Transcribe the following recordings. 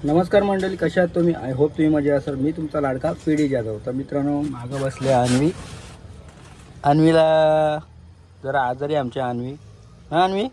नमस्कार मंडळी, कशा आहात तुम्ही? आय होप तुम्ही मजा असाल. मी तुमचा लाडका पीडी जाधव. तर मित्रांनो, मागं बसले अन्वीला जरा आजारी आहे आमच्या अन्वी. हां अन्वी,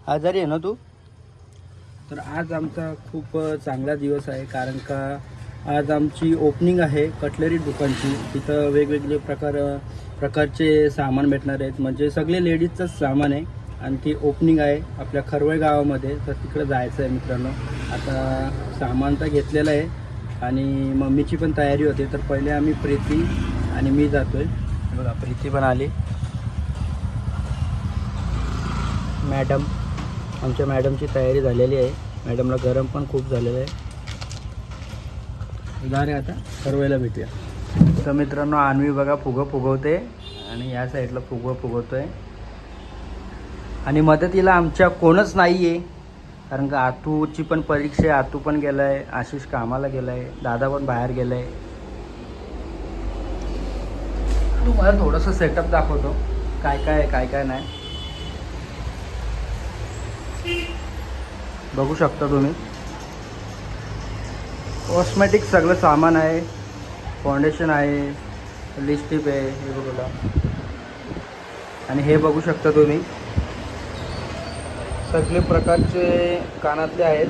आजारी आहे ना तू? तर आज आमचा खूप चांगला दिवस आहे, कारण का आज आमची ओपनिंग आहे कटलरी दुकानची. तिथं वेगवेगळे प्रकारचे सामान भेटणार आहेत, म्हणजे सगळे लेडीजचंच सामान आहे. आणि ती ओपनिंग आहे आपल्या खरवळ गावामध्ये. तर तिकडे जायचं आहे मित्रांनो. आता सामान तर घेतलेलं आहे आणि मम्मीची पण तयारी होते. तर पहिले आम्ही प्रीती आणि मी जातोय. बघा, प्रीती पण आली. मॅडम, आमच्या मॅडमची तयारी झालेली आहे. मॅडमला गरम पण खूप झालेलं आहे. जा रे, आता खरवळला भेटूया. तर मित्रांनो, अन्वी बघा फुगवते आणि या साईडला फुगवतोय. आणि मदतीला आमच्या कोणच नाही आहे, कारण का आतूची पण परीक्षा आहे. आतू पण गेला आहे, आशिष कामाला गेला आहे, दादा पण बाहेर गेला आहे. तुम्हाला थोडंसं सेटअप दाखवतो, काय काय आहे काय काय नाही. बघू शकता तुम्ही, कॉस्मेटिक सगळं सामान आहे. फाउंडेशन आहे, लिपस्टिक आहे, हे बघा. आणि हे बघू शकता तुम्ही, सगळे प्रकारचे कानातले आहेत.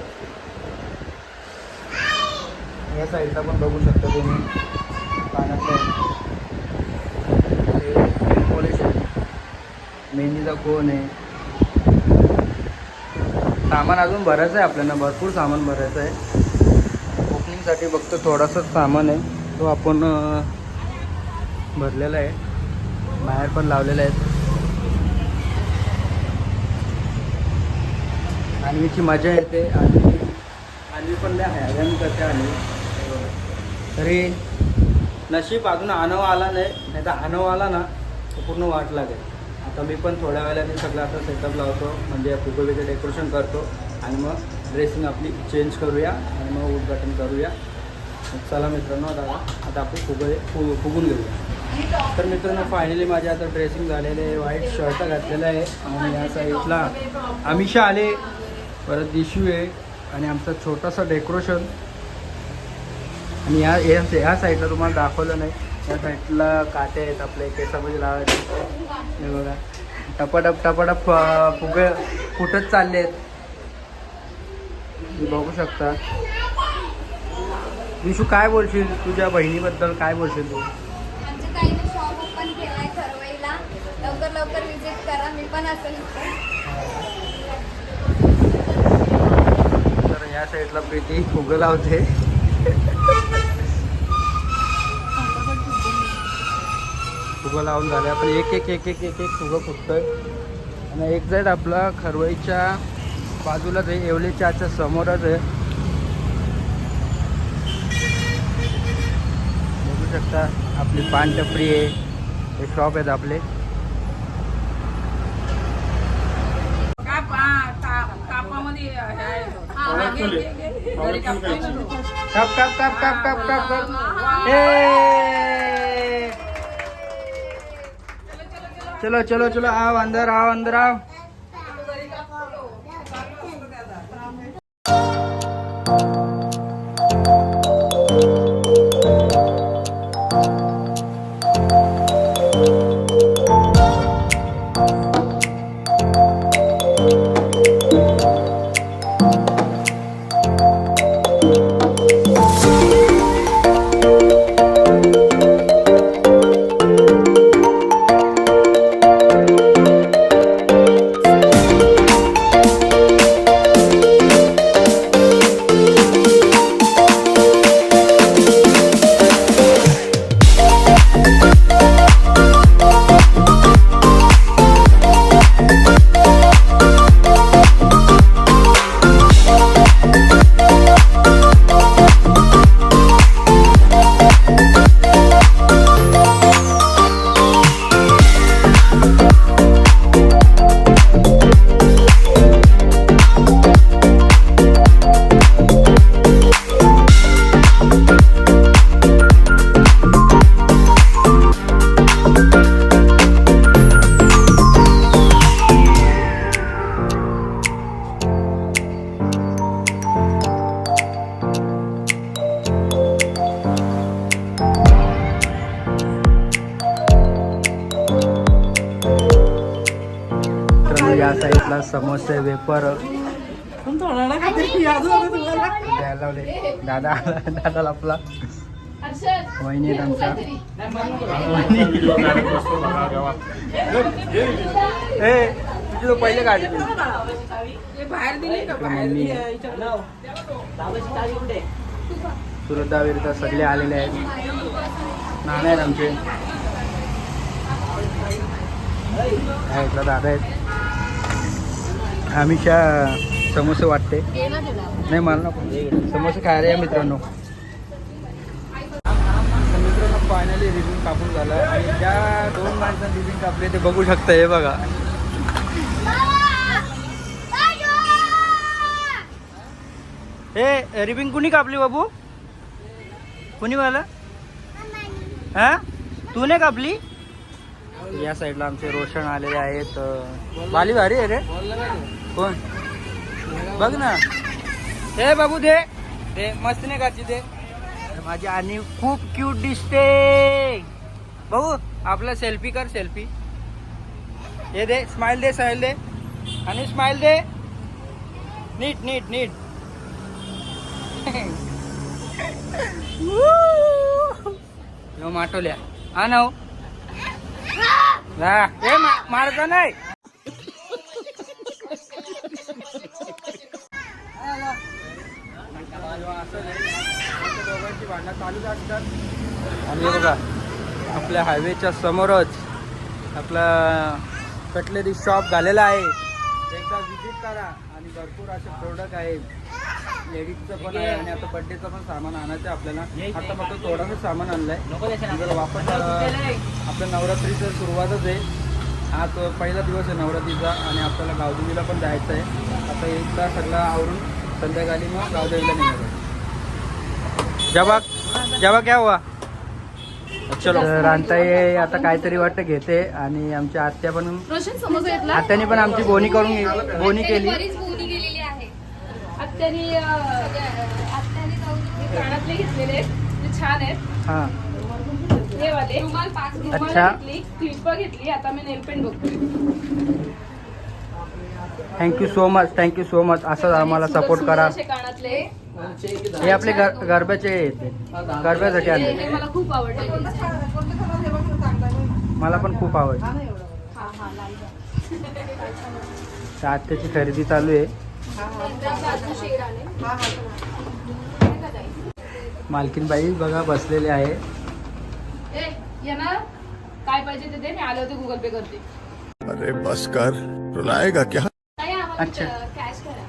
या साईडला पण बघू शकता तुम्ही, कानातले आहेत. पॉलिश आहे, मेहंदीचा कोन आहे. सामान अजून भरायचं आहे आपल्याला, भरपूर सामान भरायचं आहे. ओपनिंगसाठी फक्त थोडासाच सामान आहे, तो आपण भरलेला आहे. बाहेर पण लावलेले आहेत. अन्वीची मजा येते. अन्वी पण लय हॅरान करते अन्वी. तरी नशीब अजून आणावा आला नाही तर आणावा आला ना तर पूर्ण वाट लागेल. आता मी पण थोड्या वेळाने सगळं आता सेटअप लावतो, म्हणजे फुगवलेचं डेकोरेशन करतो आणि मग ड्रेसिंग आपली चेंज करूया आणि मग उद्घाटन करूया. चला मित्रांनो, आता आपण फुगून घेऊया. तर मित्रांनो, फायनली माझे आता ड्रेसिंग झालेले आहे. व्हाईट शर्ट घातलेलं आहे आणि या साईडला अमिषा आले, परत दिशू आहे आणि आमचं छोटासा डेकोरेशन. आणि या साईडला तुम्हाला दाखवलं नाही, या साईडला काटे आहेत आपले केसामध्ये लावायचे. हे बघा, टपाटप फुगे फुटत चालले आहेत, बघू शकता. दिशू, काय बोलशील तुझ्या बहिणीबद्दल? काय बोलशील तू? आमच्या ताईने शॉप ओपन केलाय खरवईला, लवकर विजिट करा. मी पण असेल. तर या साईडला प्रीती फुगं लावते. फुगं लावून झाले आपण एक एक एक एक एक एक फुगं फुटतोय. आणि एक साईड आपला खरवईच्या बाजूलाच आहे, येवलेच्या समोरच आहे. बघू शकता आपली पान टपरी आहे, हे शॉप आहेत आपले. Cup cup cup cup cup cup cup. चलो चलो चलो, आओ अंदर आओ अंदर आओ. आपला समोसे वेपर द्यायला लावले. दादा दादाला आपला वहिनी आहेत आमच्या. ए तुझी तो पहिले काढली सुरतावीर सगळे आलेले आहेत. नाना आहेत आमचे. इथला दादा आहेत. हमेशा समोसे वाटते नाही मला नको. समोसे खायला या मित्रांनो. मित्रांनो फायनली रिबिन कापून झालं आणि ज्या 2 माणसांनी रिबिन कापले ते बघू शकता. हे बघा हे रिबिन कुणी कापली बाबू? कुणी मला हा तू नाही कापली? या साईडला आमचे रोशन आलेले आहेत. बाली भारी आहे रे. कोण बघ ना. हे बाबू दे दे मस्त नाही काची दे. माझी आणि खूप क्यूट दिसते. भाऊ आपला सेल्फी कर सेल्फी. हे दे स्माइल दे स्माइल दे आणि स्माइल दे. नीट नीट नीट. माटवल्या हा ना हे मारता नाही. दोघांची भांडणं चालूच असतात. आणि बघा आपल्या हायवेच्या समोरच आपला कटलरी शॉप झालेला आहे. एकदा विजिट करा. आणि भरपूर असे प्रोडक्ट आहेत. लेडीजचं पण आहे आणि आता बड्डेचं पण सामान आणायचं आपल्याला. आता फक्त थोडंच सामान आणलंय. जर वापस आपल्या नवरात्रीचं सुरुवातच आहे. आज पहिला दिवस आहे नवरात्रीचा आणि आपल्याला गावदेवीला पण जायचं आहे. आता एकदा सगळं आवरून संध्याकाळी मग गावदेवीला निघायचं. जेव्हा क्या हुआ? चलो रांताई आता काहीतरी वाटतं घेते आणि आमच्या आत्या पण आत्याने पण आमची बोनी केली. आत्यानी कानातले घेतलेले आहेत ते छान आहेत. हा हे वाले अच्छा क्लिप घेतली. आता मी नेल पेंट बघतोय. Thank you so much. Thank you so much. असंच आम्हाला सपोर्ट करा. असे कानातले हे आपले गरब्याचे येते. गरब्यासाठी आले. हे मला खूप आवडले. मला पण खूप आवडते. आत्याची खरेदी चालू आहे. मालकीनबाई बघा बसलेले आहे. काय पाहिजे ते दे. मी आले होते गुगल पे करते. अरे बस कर रुलाएगा क्या? अच्छा कॅश करा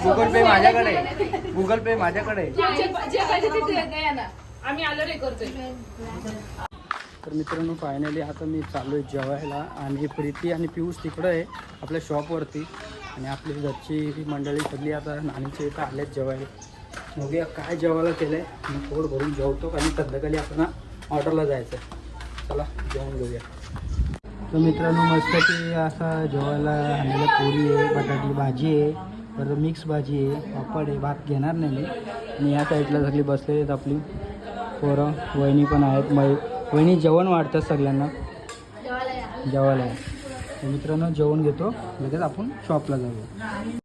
गुगल पे माझ्याकडे. गुगल पे माझ्याकडे. जे पाहिजे ते द्या ना. आम्ही आलो रे करतोय. तर मित्रांनो फायनली आता मी चालू आहे जेवायला आणि प्रीती आणि पियुष तिकडं आहे आपल्या शॉपवरती. आणि आपली घरची मंडळी सगळी आता नानीच्या इथं आल्यात जेवायला. बघूया काय जेवायला केलं आहे. मी पोट भरून जेवतो आणि संध्याकाळी आपण ऑर्डरला जायचं आहे. चला जेवण घेऊया. तर मित्रांनो मस्तपैकी असा जेवायला आणलेलं पोळी आहे, बटाटी भाजी आहे, परत मिक्स भाजी आहे, पापड आहे. भात घेणार नाही मी. आणि या साईडला सगळी बसलेली आहेत आपली पोरं. वहिनी पण आहेत. वहिनी जेवण वाढतात सगळ्यांना जेवायला. मित्रांनो जेवण घेतो लगेच आपण शॉपला जाऊया.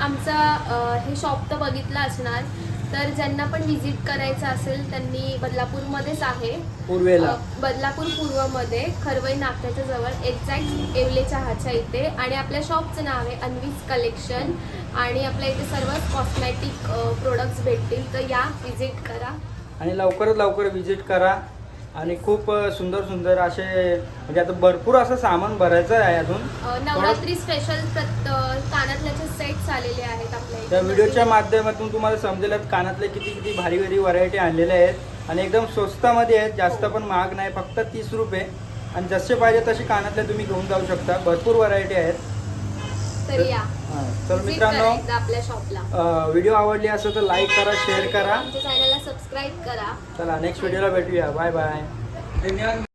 आमचा हे शॉप तर बघितलं असणार, तर ज्यांना पण व्हिजिट करायचं असेल त्यांनी बदलापूरमध्येच आहे, पूर्वेला बदलापूर पूर्वमध्ये खरवई नाक्याच्या जवळ एक्झॅक्ट येवले चहाच्या इथे. आणि आपल्या शॉपचं नाव आहे अन्वीज कलेक्शन आणि आपल्या इथे सर्वच कॉस्मॅटिक प्रोडक्ट्स भेटतील. तर या व्हिजिट करा आणि लवकरात लवकर व्हिजिट करा. आणि खूप सुंदर सुंदर असे म्हणजे आता भरपूर असं सामान भरायचं आहे अजून. नवरात्री स्पेशल कानातल्याचे सेट्स आलेले आहेत आपल्या इथे. त्या व्हिडिओच्या माध्यमातून तुम्हाला समजेल कानातले किती किती भारी भारी व्हरायटी आणलेल्या आहेत आणि एकदम स्वस्तामध्ये आहेत, जास्त पण महाग नाही, फक्त 30 रुपये. आणि जसे पाहिजे तसे कानातले तुम्ही घेऊन जाऊ शकता, भरपूर व्हरायटी आहेत. तर या तर Visit मित्रांनो, करा एकदा आपल्या शॉपला. व्हिडिओ आवडली असेल तर लाईक करा, शेअर करा. आमच्या चॅनलला सबस्क्राईब करा. चला नेक्स्ट व्हिडिओला भेटूया. Bye bye. धन्यवाद.